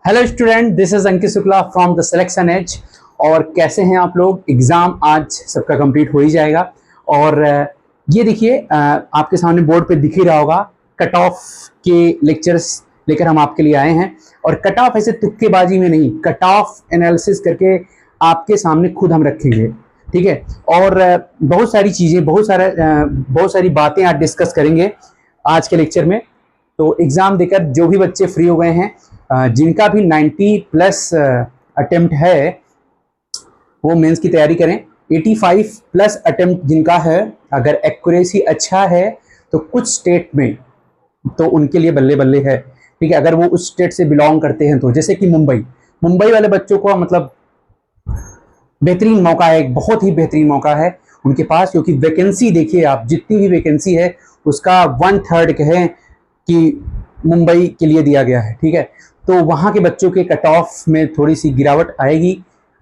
Hello student, this is Ankit Shukla from the selection edge. और कैसे हैं आप लोग? एग्जाम आज सबका कंप्लीट हो ही जाएगा। और ये देखिए, आपके सामने बोर्ड पे दिख ही रहा होगा, कट ऑफ के लेक्चर्स लेकर हम आपके लिए आए हैं। और कट ऑफ ऐसे तुक्केबाजी में नहीं, कट ऑफ एनालिसिस करके आपके सामने खुद हम रखेंगे, ठीक है। और बहुत सारी चीजें, बहुत सारी बातें आज डिस्कस करेंगे आज के लेक्चर में। तो एग्जाम देकर जो भी बच्चे फ्री हो गए हैं, जिनका भी 90 प्लस अटेम्प्ट है, वो मेंस की तैयारी करें। 85 प्लस अटेम्प्ट जिनका है, अगर एक्यूरेसी अच्छा है तो कुछ स्टेट में तो उनके लिए बल्ले बल्ले है, ठीक है। अगर वो उस स्टेट से बिलोंग करते हैं तो, जैसे कि मुंबई वाले बच्चों को मतलब बेहतरीन मौका है, एक बहुत ही बेहतरीन मौका है उनके पास, क्योंकि वैकेंसी देखिए आप, जितनी भी वैकेंसी है उसका 1/3 कहें कि मुंबई के लिए दिया गया है, ठीक है। तो वहाँ के बच्चों के कट ऑफ में थोड़ी सी गिरावट आएगी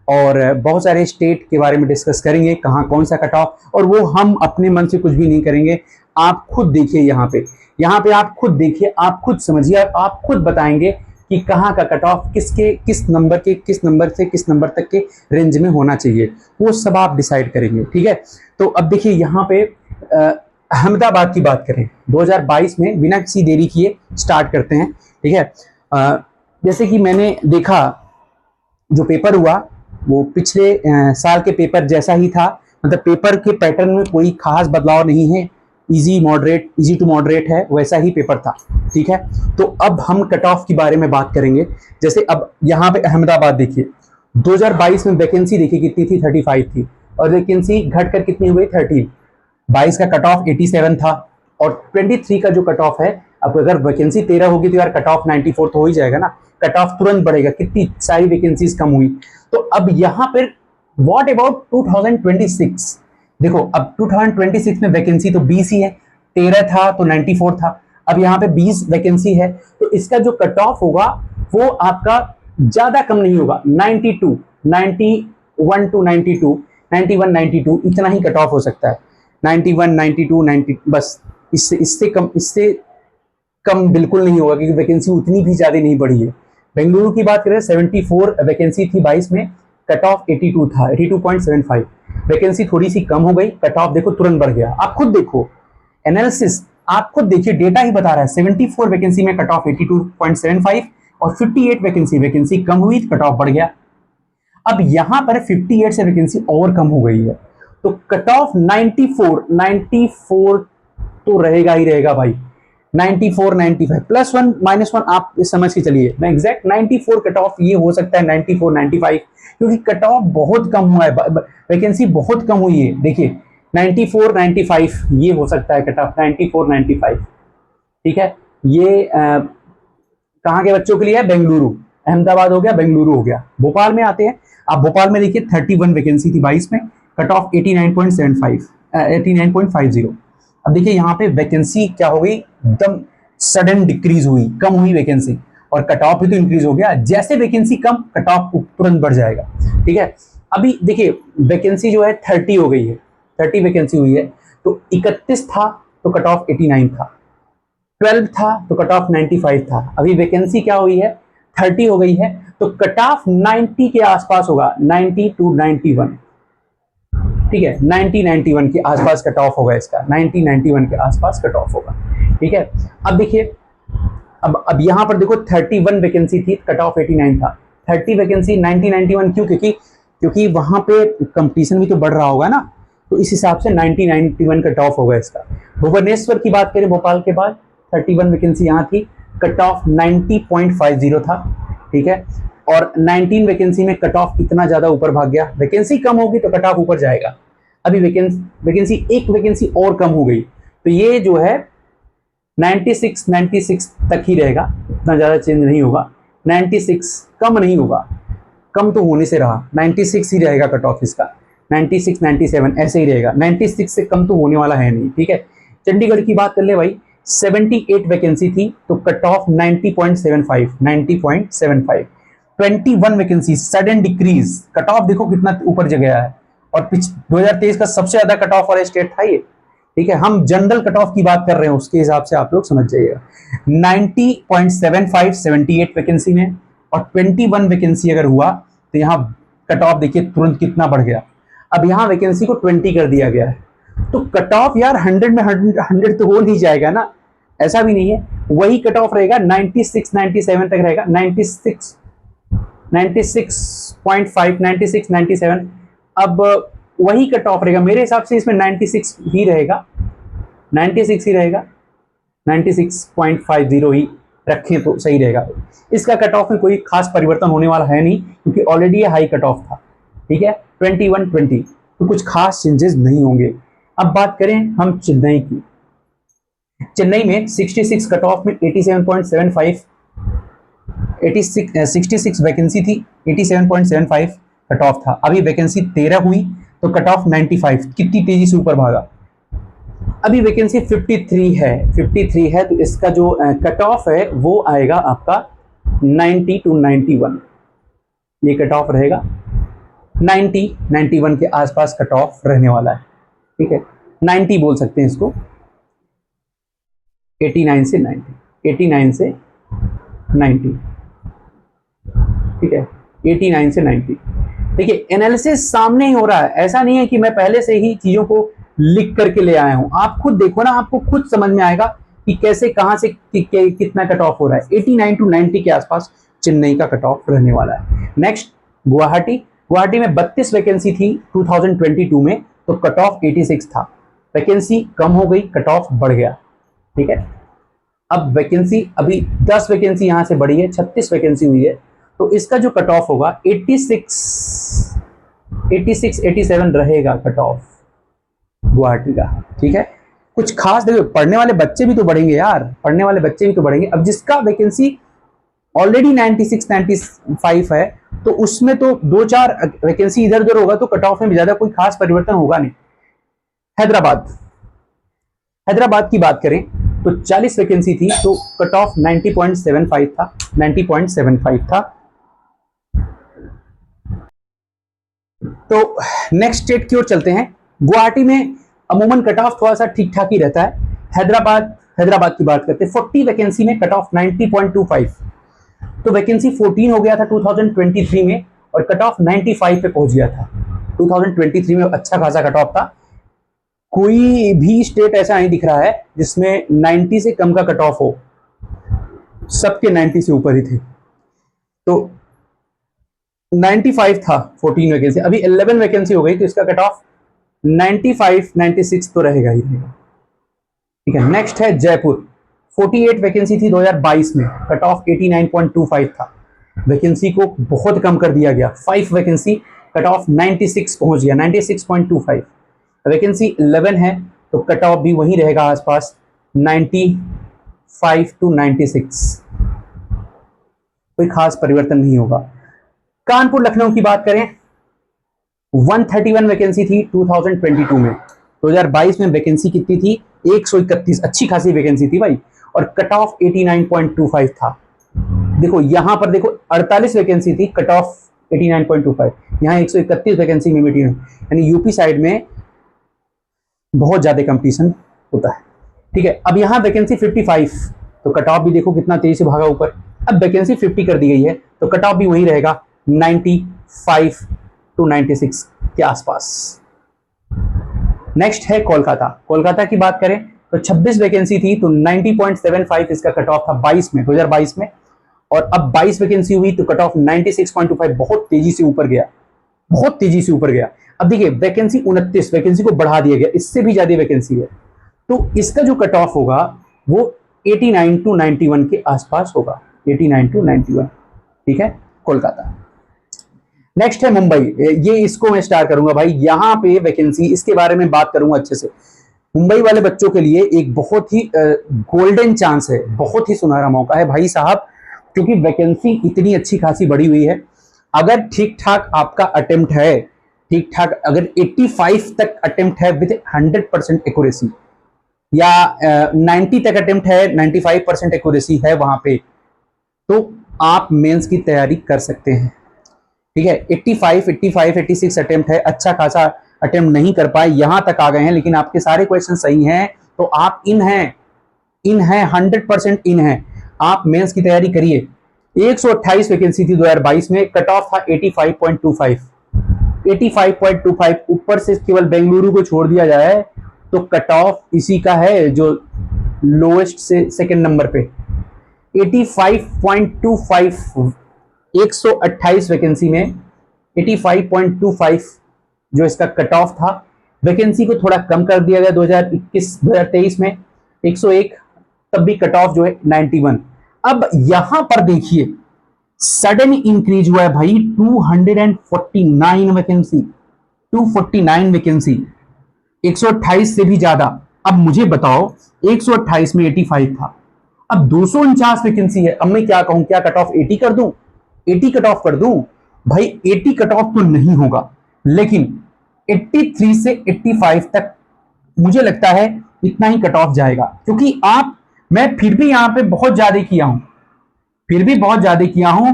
और बहुत सारे स्टेट के बारे में डिस्कस करेंगे, कहाँ कौन सा कट ऑफ, और वो हम अपने मन से कुछ भी नहीं करेंगे। आप खुद देखिए, यहाँ पे आप खुद देखिए, आप खुद समझिए, आप खुद बताएंगे कि कहाँ का कट ऑफ किस नंबर से किस नंबर तक के रेंज में होना चाहिए, वो सब आप डिसाइड करेंगे, ठीक है। तो अब देखिए यहाँ पे अहमदाबाद की बात करें, 2022 में बिना किसी देरी किए स्टार्ट करते हैं, ठीक है। जैसे कि मैंने देखा, जो पेपर हुआ वो पिछले साल के पेपर जैसा ही था, मतलब पेपर के पैटर्न में कोई खास बदलाव नहीं है, इजी टू मॉडरेट है, वैसा ही पेपर था, ठीक है। तो अब हम कट ऑफ के बारे में बात करेंगे। जैसे अब यहाँ पे अहमदाबाद देखिए, 2022 में वैकेंसी देखिए कितनी थी, 35 थी, और वैकेंसी घटकर कितनी हुई, 13। 22 का कट ऑफ 87 था, और 23 का जो कट ऑफ है, अब अगर वैकेंसी 13 होगी तो यार कट ऑफ 94 तो हो ही जाएगा ना, कट ऑफ तुरंत बढ़ेगा, कितनी सारी वैकेंसीज कम हुई। तो अब यहाँ पर व्हाट अबाउट 2026? देखो अब 2026 में वैकेंसी तो 20 ही है, 13 था तो 94 था, अब यहाँ पे 20 वैकेंसी है, तो इसका जो कट ऑफ होगा वो आपका ज्यादा कम नहीं होगा, 92, 91 टू 92, 91, 92 इतना ही कट ऑफ हो सकता है। 91, 92, 90 बस, इससे कम बिल्कुल नहीं होगा, क्योंकि वैकेंसी उतनी भी ज्यादा नहीं बढ़ी है। बेंगलुरु की बात करें, 74 वैकेंसी थी 22 में, कट ऑफ 82 था, 82.75। वैकेंसी थोड़ी सी कम हो गई, कट ऑफ देखो तुरंत बढ़ गया। आप खुद देखो, एनालिसिस आप खुद देखिए, डेटा ही बता रहा है। 74 वैकेंसी में कट ऑफ 82.75, और 58 वैकेंसी कम हुई, कट ऑफ बढ़ गया। अब यहां पर 58 से वैकेंसी और कम हो गई है, तो कट ऑफ 94 तो रहेगा ही रहेगा भाई। 94, 95 +1 -1 आप समझ के चलिए, मैं एग्जैक्ट 94 कट ऑफ ये हो सकता है, 94, 95, क्योंकि कट ऑफ बहुत कम हुआ है, वैकेंसी बहुत कम हुई है। देखिए 94, 95 ये हो सकता है कट ऑफ, 94, 95, ठीक है। ये कहाँ के बच्चों के लिए है? बेंगलुरु। अहमदाबाद हो गया, बेंगलुरु हो गया। भोपाल में आते हैं, आप भोपाल में देखिए 31 वैकेंसी थी 22 में, कट ऑफ 89.75, 89.50। अब देखिए यहाँ पे वैकेंसी क्या हो गई, एकदम सडन डिक्रीज हुई, कम हुई वैकेंसी, और कट ऑफ भी तो इंक्रीज हो गया। जैसे वैकेंसी कम, कट ऑफ तुरंत बढ़ जाएगा, ठीक है। अभी देखिए वैकेंसी जो है 30 हो गई है, 30 वैकेंसी हुई है, तो 31 था तो कट ऑफ 89 था, 12 था तो कट ऑफ 95 था। अभी वैकेंसी क्या हुई है, 30 हो गई है, तो कट ऑफ 90 के आसपास होगा, 90 टू 91, ठीक है। 90, 91 के आसपास कट ऑफ होगा इसका, 90, 91 के आसपास कट ऑफ होगा, ठीक है। अब देखिए, अब यहां पर देखो 31 वैकेंसी थी, कट ऑफ 89 था, 30 वैकेंसी 90, 91, क्यों? क्योंकि वहां पे कंपटीशन भी तो बढ़ रहा होगा ना, तो इस हिसाब से 90, 91 कट ऑफ होगा इसका। भुवनेश्वर की बात करें, भोपाल के बाद 31 वैकेंसी यहाँ थी, कट ऑफ 90.50 था, ठीक है। और 19 वैकेंसी में कट ऑफ इतना ज्यादा ऊपर भाग गया, वैकेंसी कम होगी तो कट ऑफ ऊपर जाएगा। अभी वैकेंसी एक वैकेंसी और कम हो गई, तो ये जो है 96 तक ही रहेगा, इतना ज्यादा चेंज नहीं होगा। 96 कम नहीं होगा, कम तो होने से रहा, 96 ही रहेगा कट ऑफ इसका, 96, 97 ऐसे ही रहेगा, 96 से कम तो होने वाला है नहीं, ठीक है। चंडीगढ़ की बात कर ले भाई, 78 वैकेंसी थी तो cut off 90.75, 90.75। 21 vacancy, sudden decrease, cut off देखो कितना ऊपर गया है, और 2023 का सबसे ज्यादा कट ऑफ वाला स्टेट था ये, ठीक है। हम जनरल कट ऑफ की बात कर रहे हैं, उसके हिसाब से आप लोग समझ जाइएगा। 90.75, 78 वैकेंसी में, और 21 वैकेंसी अगर हुआ तो यहाँ कट ऑफ देखिए तुरंत कितना बढ़ गया। अब यहाँ वैकेंसी को 20 कर दिया गया है, तो कट ऑफ यार 100 में 100 तो हो नहीं जाएगा ना, ऐसा भी नहीं है। वही कट ऑफ रहेगा 96 97 तक रहेगा, 96 96.5 96 97। अब वही कट ऑफ रहेगा मेरे हिसाब से, इसमें 96 ही रहेगा, 96 ही रहेगा, 96.50 ही रखें तो सही रहेगा। इसका कट ऑफ में कोई खास परिवर्तन होने वाला है नहीं, क्योंकि ऑलरेडी ये हाई कट ऑफ था। ठीक है, 21 20, तो कुछ खास चेंजेस नहीं होंगे। अब बात करें हम चेन्नई की। चेन्नई में 66 कट ऑफ में 87.75 66 वैकेंसी थी, 87.75 कट ऑफ था। अभी वैकेंसी 13 हुई तो कट ऑफ 95, कितनी तेजी से ऊपर भागा। अभी वैकेंसी 53 है, 53 है, तो इसका जो कट ऑफ है वो आएगा आपका 90 to 91, ये कट ऑफ रहेगा 90 91 के आसपास कट ऑफ रहने वाला है। ठीक है, 90 बोल सकते हैं इसको, 89 से 90, 89 से 90, ठीक है, 89 से 90। देखिए एनालिसिस सामने ही हो रहा है, ऐसा नहीं है कि मैं पहले से ही चीजों को लिख करके ले आया हूं। आप खुद देखो ना, आपको खुद समझ में आएगा कि कैसे कहां से कितना कट ऑफ हो रहा है। 89 to 90 के आसपास चेन्नई का कट ऑफ रहने वाला है। नेक्स्ट गुवाहाटी। गुवाहाटी में 32 वैकेंसी थी 2022 में, तो कट ऑफ 86 था। वैकेंसी कम हो गई, कट ऑफ बढ़ गया। ठीक है, अब वैकेंसी अभी 10 वैकेंसी यहां से बढ़ी है, 36 वैकेंसी हुई है, तो इसका जो कट ऑफ होगा 86 87 रहेगा कट ऑफ गुवाहाटी का। ठीक है, कुछ खास देखो, पढ़ने वाले बच्चे भी तो बढ़ेंगे यार, पढ़ने वाले बच्चे भी तो बढ़ेंगे। अब जिसका वैकेंसी ऑलरेडी 96 95 है, तो उसमें तो 2-4 वैकेंसी इधर उधर होगा, तो कट ऑफ में ज्यादा कोई खास परिवर्तन होगा नहीं। हैदराबाद, हैदराबाद की बात करें तो 40 वैकेंसी थी, तो कट ऑफ 90.75 था, 90.75 था। तो नेक्स्ट स्टेट की ओर चलते हैं। गुवाहाटी में अमूमन कट ऑफ थोड़ा सा ठीक ठाक ही रहता है। हैदराबाद की बात करते हैं, 40 वैकेंसी में कट ऑफ 90.25, तो वैकेंसी 14 हो गया था 2023 में, और कट ऑफ 95 पे पहुंच गया था। 2023 में अच्छा खासा कट ऑफ था। कोई भी स्टेट ऐसा नहीं दिख रहा है जिसमें 90 से कम का कट ऑफ हो, सबके 90 से ऊपर ही थे। तो 95 था 14 वैकेंसी, अभी 11 वैकेंसी हो गई, तो इसका कट ऑफ 95 96 तो रहेगा ही रहेगा। ठीक है, नेक्स्ट है जयपुर। 48 वैकेंसी थी 2022 में, कट ऑफ 89.25 था। वैकेंसी को बहुत कम कर दिया गया, 5 वैकेंसी, कट ऑफ 96 पहुंच गया, 96.25। वैकेंसी 11 है, तो कट ऑफ भी वही रहेगा आसपास 95 to 96, कोई खास परिवर्तन नहीं होगा। कानपुर लखनऊ की बात करें, 131 वैकेंसी थी 2022 में, 2022 में वैकेंसी कितनी थी 131, अच्छी खासी वैकेंसी थी भाई, और कट ऑफ 89.25 था। देखो यहां पर देखो 48 वैकेंसी थी, कट ऑफ 89.25, यहाँ 131 वैकेंसी में मिली, यानी यूपी साइड में बहुत ज्यादा कंपटीशन होता है। ठीक है, अब यहाँ वैकेंसी 55, तो कट ऑफ भी देखो कितना तेजी से भागा ऊपर। अब वैकेंसी 50 कर दी गई है, तो कट ऑफ भी वही रहेगा 95 to 96 के आसपास। नेक्स्ट है कोलकाता। कोलकाता की बात करें तो 26 वैकेंसी थी, तो 90.75 इसका कट ऑफ था 22 में, 2022 में, और अब 22 वैकेंसी हुई तो कट ऑफ 96.25, बहुत तेजी से ऊपर गया, बहुत तेजी से ऊपर गया। अब देखिए वैकेंसी 29 वैकेंसी को बढ़ा दिया गया, इससे भी ज्यादा वैकेंसी है, तो इसका जो कट ऑफ होगा वो 89 to 91 के आसपास होगा, 89 to 91। ठीक है, कोलकाता। नेक्स्ट है मुंबई। ये इसको मैं स्टार्ट करूंगा भाई, यहाँ पे वैकेंसी, इसके बारे में बात करूंगा अच्छे से। मुंबई वाले बच्चों के लिए एक बहुत ही गोल्डन चांस है, बहुत ही सुनहरा मौका है भाई साहब, क्योंकि वैकेंसी इतनी अच्छी खासी बढ़ी हुई है। अगर ठीक ठाक आपका अटेम्प्ट है, ठीक ठाक अगर 85 तक अटेम्प्ट है विद 100% एक्यूरेसी, या 90 तक अटेम्प्ट है, 95% एक्यूरेसी है वहां पे, तो आप मेंस की तैयारी कर सकते हैं। ठीक है, 85 86 अटेम्प्ट है, अच्छा खासा अटेम्प्ट नहीं कर पाए, यहां तक आ गए हैं, लेकिन आपके सारे क्वेश्चन सही हैं, तो आप इन हैं 100% इन हैं। आप मेंस की तैयारी करिए, 128 वैकेंसी थी 2022 में, कट ऑफ था 85.25। 85.25 ऊपर से केवल बेंगलुरु को छोड़ दिया जाए तो कट ऑफ इसी का है जो लोएस्ट से सेकंड नंबर पे 85.25। 128 वैकेंसी में 85.25 जो इसका कट ऑफ था। वैकेंसी को थोड़ा कम कर दिया गया 2021-2023 में 101, तब भी कट ऑफ जो है 91। अब यहां पर देखिए सडन इंक्रीज हुआ है भाई 249 वैकेंसी, 249 वैकेंसी, 128 से भी ज्यादा। अब मुझे बताओ 128 में 85 था, अब 249 वैकेंसी है। अब मैं क्या कहूं, क्या कट ऑफ 80 कर दूं? 80 कट ऑफ कर दूं? भाई 80 कट ऑफ तो नहीं होगा, लेकिन 83 से 85 तक मुझे लगता है इतना ही कट ऑफ जाएगा, क्योंकि मैं फिर भी यहां पे बहुत ज्यादा किया हूं,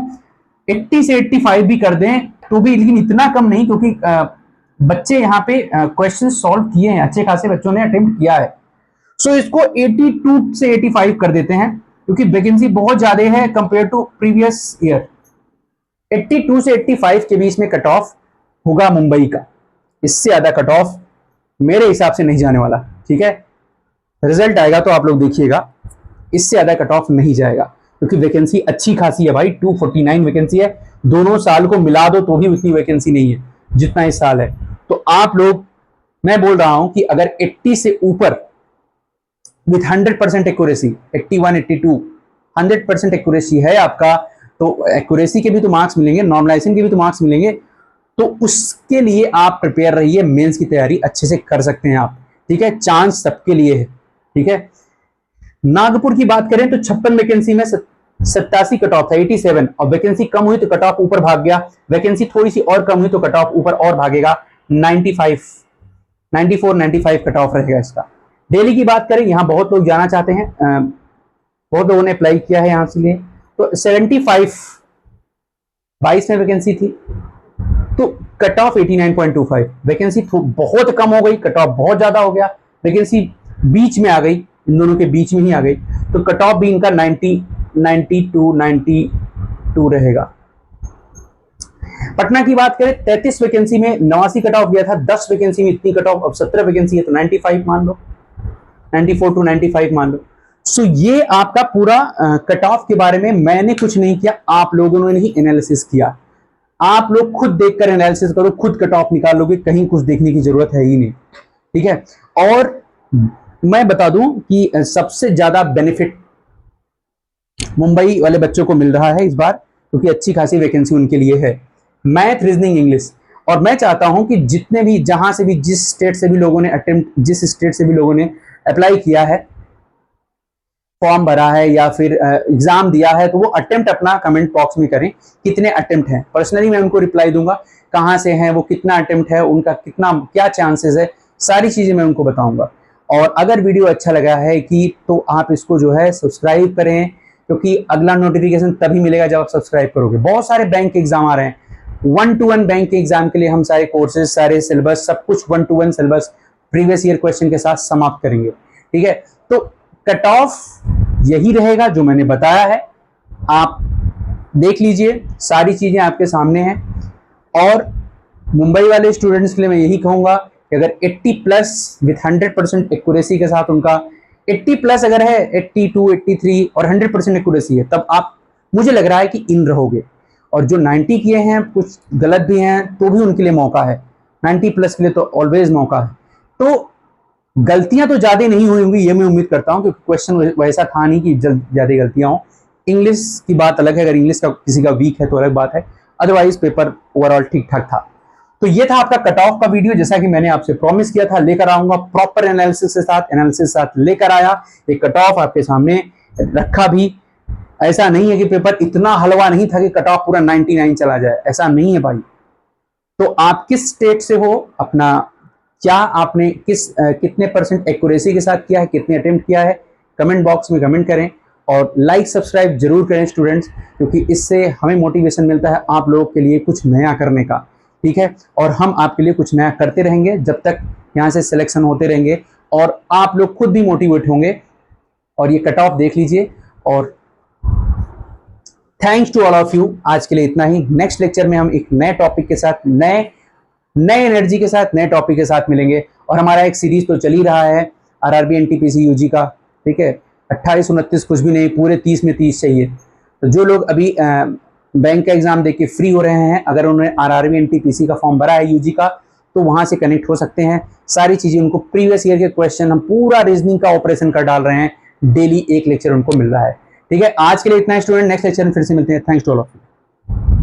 80 से 85 भी कर दें तो भी, लेकिन इतना कम नहीं, क्योंकि बच्चे यहां पे क्वेश्चन सॉल्व किए हैं, अच्छे खासे बच्चों ने अटेम्प्ट किया है। सो इसको 82 से 85 कर देते हैं, क्योंकि वैकेंसी बहुत ज्यादा है कंपेयर टू प्रीवियस ईयर। 82 से 85 के बीच में कट ऑफ होगा मुंबई का, इससे ज्यादा कट ऑफ मेरे हिसाब से नहीं जाने वाला। ठीक है, रिजल्ट आएगा तो आप लोग देखिएगा, इससे ज्यादा कट ऑफ नहीं जाएगा, क्योंकि वैकेंसी अच्छी खासी है भाई। 249 वैकेंसी है, दोनों साल को मिला दो तो भी उतनी वैकेंसी नहीं है जितना इस साल है। तो आप लोग, मैं बोल रहा हूं कि अगर 80 से ऊपर विथ 100% एक्यूरेसी, 81, 82 100% एक्यूरेसी है आपका, तो एक्यूरेसी के भी तो मार्क्स मिलेंगे, नॉर्मलाइजेशन के भी तो मार्क्स मिलेंगे, तो उसके लिए आप प्रिपेयर रहिए, मेंस की तैयारी अच्छे से कर सकते हैं आप। ठीक है, चांस सबके लिए है। ठीक है, नागपुर की बात करें तो 56 वैकेंसी में 87 कट ऑफ था, 87, और वैकेंसी कम हुई तो कट ऑफ ऊपर भाग गया, वैकेंसी थोड़ी सी और कम हुई तो कट ऑफ ऊपर और भागेगा, 95, 94, 95 कट ऑफ रहेगा इसका। दिल्ली की बात करें, यहां बहुत लोग जाना चाहते हैं, बहुत लोगों ने अप्लाई किया है यहां से लिए, तो 75 22 में वैकेंसी थी, तो कट ऑफ 89.25, वैकेंसी बहुत कम हो गई, कट ऑफ बहुत ज्यादा हो गया, वैकेंसी बीच में आ गई, इन दोनों के बीच में ही आ गई, तो कट ऑफ भी इनका 92 रहेगा। पटना की बात करें, 33 वैकेंसी में 89 कट ऑफ गया था, 10 वैकेंसी में इतनी कट ऑफ, अब 17 वैकेंसी है तो 95 मान लो, 94 to 95 मान लो। सो ये आपका पूरा कट ऑफ के बारे में मैंने कुछ नहीं किया, आप लोगों ने ही एनालिसिस किया। आप लोग खुद देखकर एनालिसिस करो, खुद कट ऑफ निकालोगे, कहीं कुछ देखने की जरूरत है ही नहीं। ठीक है, और मैं बता दूं कि सबसे ज्यादा बेनिफिट मुंबई वाले बच्चों को मिल रहा है इस बार, क्योंकि अच्छी खासी वैकेंसी उनके लिए है, मैथ, रीजनिंग, इंग्लिश। और मैं चाहता हूं कि जितने भी, जहां से भी, जिस स्टेट से भी लोगों ने अप्लाई किया है, फॉर्म भरा है या फिर एग्जाम दिया है, तो वो अटेम्प्ट अपना कमेंट बॉक्स में करें, कितने अटेम्प्ट हैं। पर्सनली मैं उनको रिप्लाई दूंगा, कहां से हैं वो, कितना अटेम्प्ट है उनका, कितना क्या चांसेस है, सारी चीजें मैं उनको बताऊंगा। और अगर वीडियो अच्छा लगा है कि तो आप इसको जो है सब्सक्राइब करें, क्योंकि अगला नोटिफिकेशन तभी मिलेगा जब आप सब्सक्राइब करोगे। बहुत सारे बैंक के एग्जाम आ रहे हैं, 1-to-1 बैंक के एग्जाम के लिए हम सारे कोर्सेज, सारे सिलेबस, सब कुछ 1-to-1 syllabus previous year question के साथ समाप्त करेंगे। ठीक है, तो कट ऑफ यही रहेगा जो मैंने बताया है, आप देख लीजिए, सारी चीजें आपके सामने हैं। और मुंबई वाले स्टूडेंट्स के लिए मैं यही कहूंगा कि अगर 80 प्लस विथ 100% एक्यूरेसी के साथ, उनका 80 प्लस अगर है, 82, 83 और 100% एक्यूरेसी है, तब आप, मुझे लग रहा है कि इन रहोगे। और जो 90 किए हैं, कुछ गलत भी हैं, तो भी उनके लिए मौका है, 90 प्लस के लिए तो ऑलवेज मौका है। तो गलतियां तो ज्यादा नहीं हुई होंगी, ये मैं उम्मीद करता हूं, क्योंकि क्वेश्चन वैसा था नहीं कि ज्यादा गलतियां हो। इंग्लिश की बात अलग है, अगर इंग्लिश का किसी का वीक है तो अलग बात है, अदरवाइज पेपर ओवरऑल ठीक ठाक था। तो ये था आपका कट ऑफ का वीडियो, जैसा कि मैंने आपसे प्रॉमिस किया था, लेकर आऊंगा प्रॉपर एनालिसिस के साथ, एनालिसिस साथ लेकर आया, एक कट ऑफ आपके सामने रखा भी। ऐसा नहीं है कि पेपर इतना हलवा नहीं था कि कट ऑफ पूरा 99 चला जाए, ऐसा नहीं है भाई। तो आप किस स्टेट से हो, अपना क्या आपने कितने % एक्यूरेसी के साथ किया है, कितने अटेम्प्ट किया है, कमेंट बॉक्स में कमेंट करें। और लाइक सब्सक्राइब जरूर करें स्टूडेंट्स, क्योंकि इससे हमें मोटिवेशन मिलता है आप लोगों के लिए कुछ नया करने का। ठीक है, और हम आपके लिए कुछ नया करते रहेंगे जब तक यहाँ से सिलेक्शन होते रहेंगे, और आप लोग खुद भी मोटिवेट होंगे। और ये कट ऑफ देख लीजिए, और thanks to all of you. आज के लिए इतना ही। नेक्स्ट लेक्चर में हम एक नए टॉपिक के साथ, नए एनर्जी के साथ, नए टॉपिक के साथ मिलेंगे। और हमारा एक सीरीज तो चल ही रहा है आरआरबी एनटीपीसी यूजी का, ठीक है। 28 29 कुछ भी नहीं, पूरे 30 में 30 चाहिए। तो जो लोग अभी बैंक का एग्जाम देके फ्री हो रहे हैं, अगर उन्होंने आरआरबी एनटीपीसी का फॉर्म भरा है यूजी का, तो वहां से कनेक्ट हो सकते हैं। सारी चीजें उनको, प्रीवियस ईयर के क्वेश्चन, हम पूरा रीजनिंग का ऑपरेशन कर डाल रहे हैं। डेली एक लेक्चर उनको मिल रहा है, ठीक है। आज के लिए इतना ही स्टूडेंट। नेक्स्ट लेक्चर में फिर से मिलते हैं। Thanks to all of you.